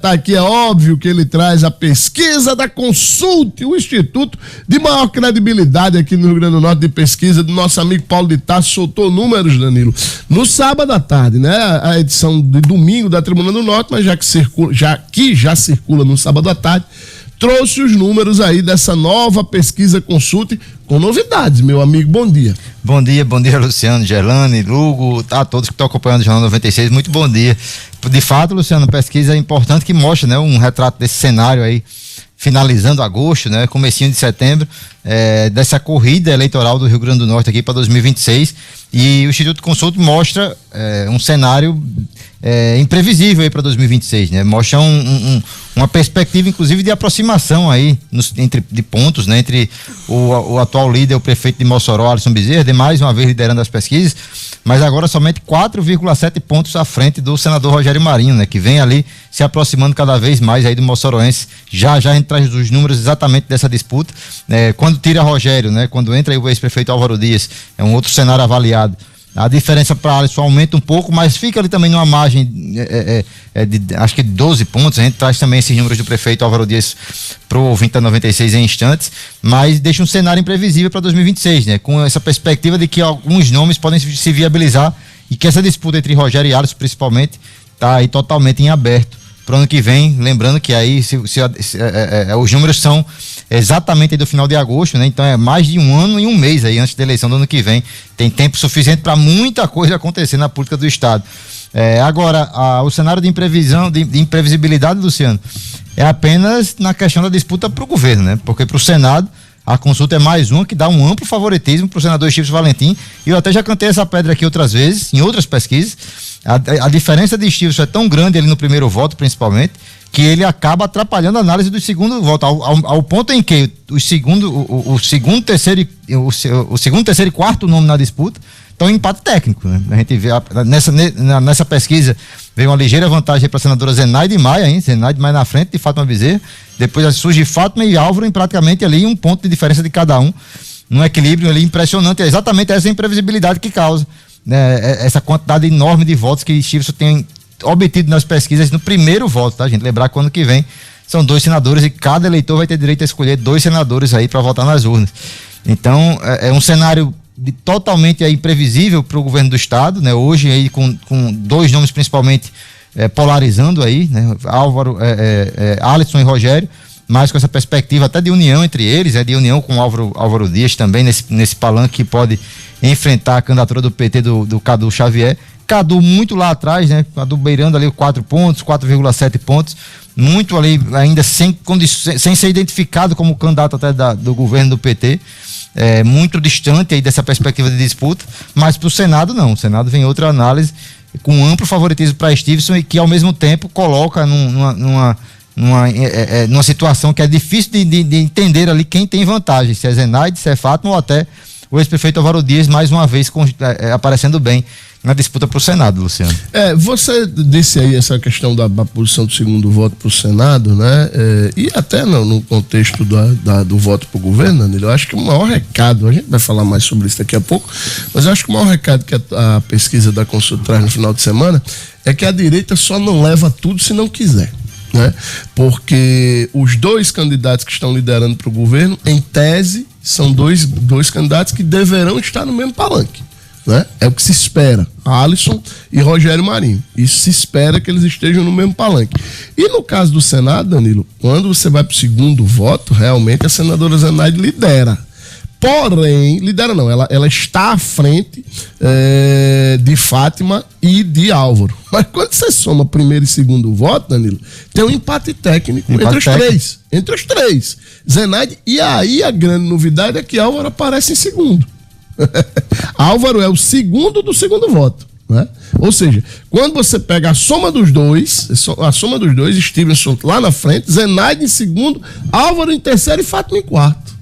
Tá aqui, é óbvio que ele traz a pesquisa da Consulte, o instituto de maior credibilidade aqui no Rio Grande do Norte de pesquisa do nosso amigo Paulo de Tarso. Soltou números, Danilo, no sábado à tarde, né? A edição de domingo da Tribuna do Norte, mas já circula no sábado à tarde, trouxe os números aí dessa nova pesquisa Consulte com novidades, meu amigo. Bom dia. Bom dia, Luciano, Gerlane, Lugo, a todos que estão acompanhando o Jornal 96, muito bom dia. De fato, Luciano, pesquisa importante que mostra, né, um retrato desse cenário aí, finalizando agosto, né, comecinho de setembro, dessa corrida eleitoral do Rio Grande do Norte aqui para 2026, e o Instituto Consulte mostra um cenário imprevisível aí para 2026, né, mostra uma perspectiva, inclusive, de aproximação aí de pontos, né, entre o atual líder, o prefeito de Mossoró, Alisson Bezerra, de mais uma vez liderando as pesquisas, mas agora somente 4,7 pontos à frente do senador Rogério Marinho, né, que vem ali se aproximando cada vez mais aí do moçoroense. Já a gente traz os números exatamente dessa disputa, quando tira Rogério, né, quando entra aí o ex-prefeito Álvaro Dias, é um outro cenário avaliado. A diferença para Alisson aumenta um pouco, mas fica ali também numa margem de acho que 12 pontos. A gente traz também esses números do prefeito Álvaro Dias pro ouvinte da 96 em instantes, mas deixa um cenário imprevisível para 2026, né? Com essa perspectiva de que alguns nomes podem se viabilizar e que essa disputa entre Rogério e Alisson, principalmente, está aí totalmente em aberto para o ano que vem. Lembrando que aí os números são exatamente aí do final de agosto, né? Então é mais de um ano e um mês aí antes da eleição do ano que vem. Tem tempo suficiente para muita coisa acontecer na política do Estado. Agora, o cenário de imprevisibilidade, Luciano, é apenas na questão da disputa para o governo, né? Porque para o Senado, a consulta é mais uma que dá um amplo favoritismo para o senador Stilson Valentim. E eu até já cantei essa pedra aqui outras vezes, em outras pesquisas. A diferença de Stilson é tão grande ali no primeiro voto, principalmente, que ele acaba atrapalhando a análise do segundo voto, ao ponto em que o segundo, terceiro e quarto nome na disputa estão em empate técnico, né? A gente vê nessa pesquisa veio uma ligeira vantagem para a senadora Zenaide Maia, hein? Zenaide Maia na frente de Fátima Bezerra, depois surge Fátima e Álvaro em praticamente ali um ponto de diferença de cada um, num equilíbrio ali impressionante. É exatamente essa imprevisibilidade que causa, né, essa quantidade enorme de votos que Stilson tem obtido nas pesquisas no primeiro voto, tá, gente? Lembrar que ano que vem são 2 senadores e cada eleitor vai ter direito a escolher 2 senadores aí para votar nas urnas. Então, é um cenário totalmente aí imprevisível para o governo do Estado, né? Hoje aí com 2 nomes principalmente polarizando aí, né? Alisson e Rogério, mas com essa perspectiva até de união entre eles, de união com Álvaro Dias também nesse palanque que pode enfrentar a candidatura do PT do Cadu Xavier. Cadu muito lá atrás, né? Cadu beirando ali 4 pontos, 4,7 pontos, muito ali ainda sem ser identificado como candidato até do governo do PT, muito distante aí dessa perspectiva de disputa, mas para o Senado não, o Senado vem outra análise com amplo favoritismo para Stilson e que ao mesmo tempo coloca numa situação que é difícil de entender ali quem tem vantagem, se é Zenaide, se é Fátima ou até o ex-prefeito Álvaro Dias mais uma vez aparecendo bem na disputa para o Senado, Luciano. Você disse aí essa questão da posição do segundo voto para o Senado, né? E até no contexto do voto para o governo, Danilo, eu acho que o maior recado, a gente vai falar mais sobre isso daqui a pouco, mas eu acho que o maior recado que a pesquisa da Consulta traz no final de semana é que a direita só não leva tudo se não quiser, né? Porque os 2 candidatos que estão liderando para o governo, em tese, são dois candidatos que deverão estar no mesmo palanque, né? É o que se espera, Alisson e Rogério Marinho. Isso se espera que eles estejam no mesmo palanque. E no caso do Senado, Danilo, quando você vai para o segundo voto, realmente a senadora Zenaide lidera. Porém, lidera não, ela está à frente de Fátima e de Álvaro. Mas quando você soma primeiro e segundo voto, Danilo, tem um empate técnico entre os três. Zenaide, e aí a grande novidade é que Álvaro aparece em segundo. Álvaro é o segundo do segundo voto, né? Ou seja, quando você pega a soma dos dois, Stilson lá na frente, Zenaide em segundo, Álvaro em terceiro e Fátima em quarto,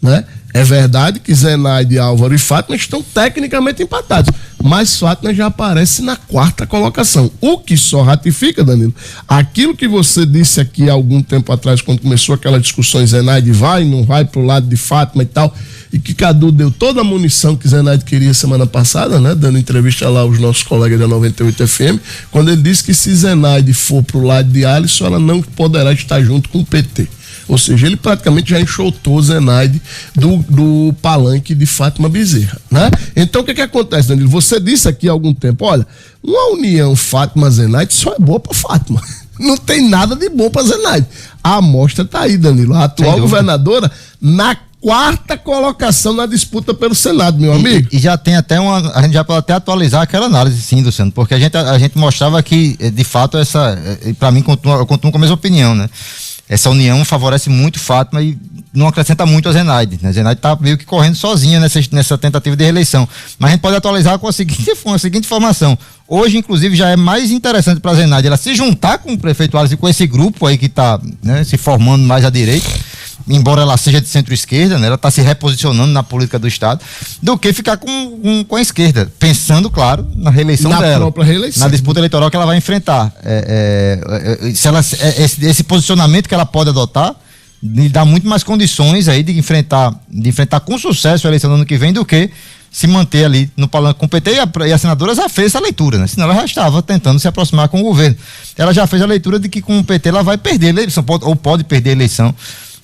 né? É verdade que Zenaide, Álvaro e Fátima estão tecnicamente empatados, mas Fátima já aparece na 4ª colocação, o que só ratifica, Danilo, aquilo que você disse aqui há algum tempo atrás, quando começou aquela discussão, Zenaide vai, não vai pro lado de Fátima e tal, e que Cadu deu toda a munição que Zenaide queria semana passada, né, dando entrevista lá aos nossos colegas da 98 FM, quando ele disse que se Zenaide for pro lado de Alisson, ela não poderá estar junto com o PT. Ou seja, ele praticamente já enxotou Zenaide do palanque de Fátima Bezerra, né? Então o que acontece, Danilo? Você disse aqui há algum tempo, olha, uma união Fátima-Zenaide só é boa para Fátima. Não tem nada de bom para Zenaide. A amostra tá aí, Danilo. A atual governadora na 4ª colocação na disputa pelo Senado, meu amigo. E já tem até a gente já pode até atualizar aquela análise, sim, Luciano, porque a gente mostrava que, de fato, para mim, eu continuo com a mesma opinião, né? Essa união favorece muito Fátima e não acrescenta muito a Zenaide, né? Zenaide está meio que correndo sozinha nessa tentativa de reeleição. Mas a gente pode atualizar com a seguinte informação. Hoje, inclusive, já é mais interessante para a Zenaide ela se juntar com o prefeito Alisson, com esse grupo aí que está, né, se formando mais à direita, embora ela seja de centro-esquerda, né, ela está se reposicionando na política do Estado, do que ficar com a esquerda, pensando, claro, na reeleição dela. Na própria reeleição. Na disputa eleitoral que ela vai enfrentar. Esse posicionamento que ela pode adotar lhe dá muito mais condições aí de enfrentar com sucesso a eleição do ano que vem do que se manter ali no palanque com o PT, e a senadora já fez essa leitura, né? Senão ela já estava tentando se aproximar com o governo. Ela já fez a leitura de que com o PT ela vai perder a eleição, pode perder a eleição,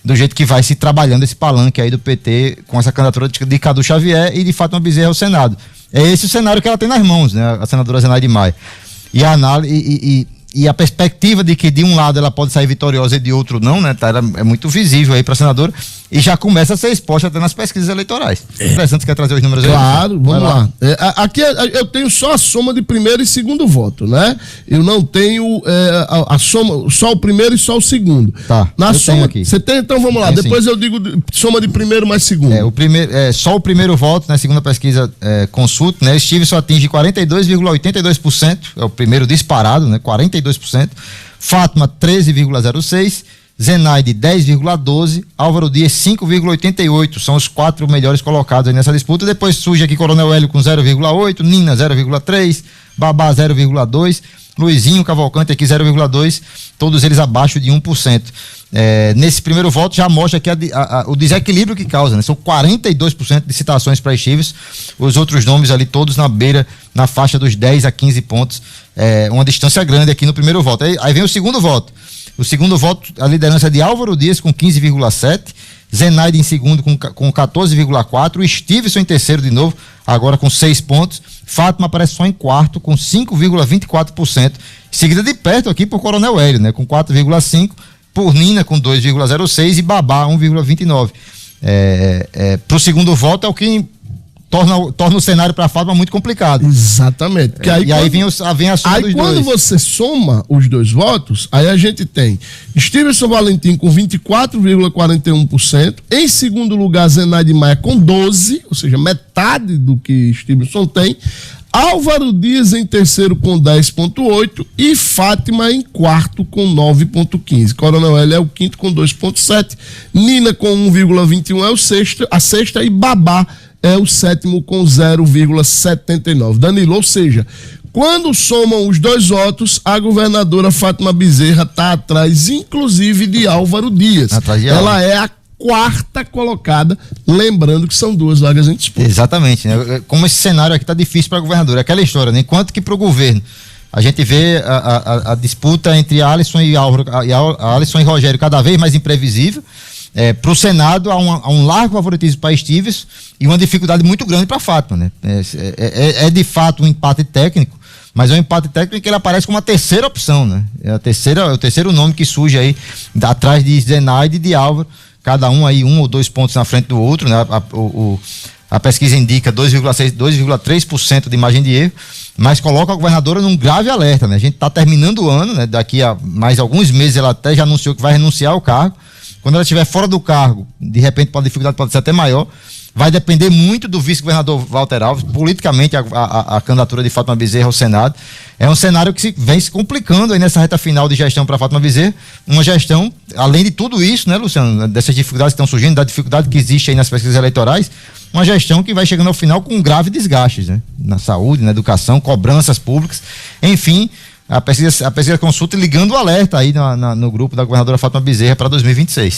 do jeito que vai se trabalhando esse palanque aí do PT com essa candidatura de Cadu Xavier e de Fátima Bezerra ao Senado. É esse o cenário que ela tem nas mãos, né? A senadora Zenaide Maia. E a análise e a perspectiva de que de um lado ela pode sair vitoriosa e de outro não, né? Ela é muito visível aí para a senadora e já começa a ser exposta até nas pesquisas eleitorais. Interessante, quer trazer os números aí? Claro, vamos lá. Aqui eu tenho só a soma de primeiro e segundo voto, né? Eu não tenho a soma, só o primeiro e só o segundo. Tá. Na soma aqui. Você tem? Então vamos lá. Depois sim. Eu digo soma de primeiro mais segundo. Só o primeiro voto, né? Segundo a pesquisa Consulta, né? Stevenson atinge 42,82%, é o primeiro disparado, né? 42%. Fátima 13,06%. Zenaide 10,12%, Álvaro Dias 5,88%, são os 4 melhores colocados aí nessa disputa. Depois surge aqui Coronel Hélio com 0,8%, Nina 0,3%, Babá 0,2%, Luizinho Cavalcante aqui 0,2%, todos eles abaixo de 1%. Nesse primeiro voto já mostra aqui o desequilíbrio que causa, né? São 42% de citações para Estives, os outros nomes ali todos na beira, na faixa dos 10 a 15 pontos, uma distância grande aqui no primeiro voto. Aí vem o segundo voto. O segundo voto, a liderança de Álvaro Dias com 15,7%, Zenaide em segundo com 14,4%, o Stevenson em terceiro de novo, agora com 6 pontos, Fátima aparece só em quarto com 5,24%, seguida de perto aqui por Coronel Hélio, né, com 4,5%, por Nina com 2,06% e Babá 1,29%. Para o segundo voto é o que torna o cenário para a Fátima muito complicado. Exatamente. Aí vem a soma dos dois. Aí quando você soma os dois votos, aí a gente tem Stevenson Valentim com 24,41%, em segundo lugar Zenaide Maia com 12%, ou seja, metade do que Stevenson tem, Álvaro Dias em terceiro com 10,8% e Fátima em quarto com 9,15%. Coronel Hélio é o quinto com 2,7%, Nina com 1,21% a sexta e Babá é o sétimo com 0,79%. Danilo, ou seja, quando somam os dois votos, a governadora Fátima Bezerra está atrás, inclusive, de Álvaro Dias. Ela é a 4ª colocada, lembrando que são 2 vagas em disputa. Exatamente, né? Como esse cenário aqui está difícil para a governadora, é aquela história, né? Enquanto que para o governo a gente vê a disputa entre Alisson e Alisson e Rogério cada vez mais imprevisível. Para o Senado há um largo favoritismo para Estives e uma dificuldade muito grande para Fátima, né? De fato um empate técnico, mas é um empate técnico que ele aparece como a terceira opção, né? É o terceiro nome que surge aí atrás de Zenaide e de Álvaro, cada um aí 1 ou 2 pontos na frente do outro, né? A pesquisa indica 2,3% de margem de erro, mas coloca a governadora num grave alerta, né? A gente está terminando o ano, né? Daqui a mais alguns meses ela até já anunciou que vai renunciar ao cargo. Quando ela estiver fora do cargo, de repente a dificuldade pode ser até maior. Vai depender muito do vice-governador Walter Alves, politicamente a candidatura de Fátima Bezerra ao Senado. É um cenário que vem se complicando aí nessa reta final de gestão para Fátima Bezerra. Uma gestão, além de tudo isso, né, Luciano, dessas dificuldades que estão surgindo, da dificuldade que existe aí nas pesquisas eleitorais, uma gestão que vai chegando ao final com grave desgastes, né, na saúde, na educação, cobranças públicas, enfim. A pesquisa consulta ligando o alerta aí no grupo da governadora Fátima Bezerra para 2026.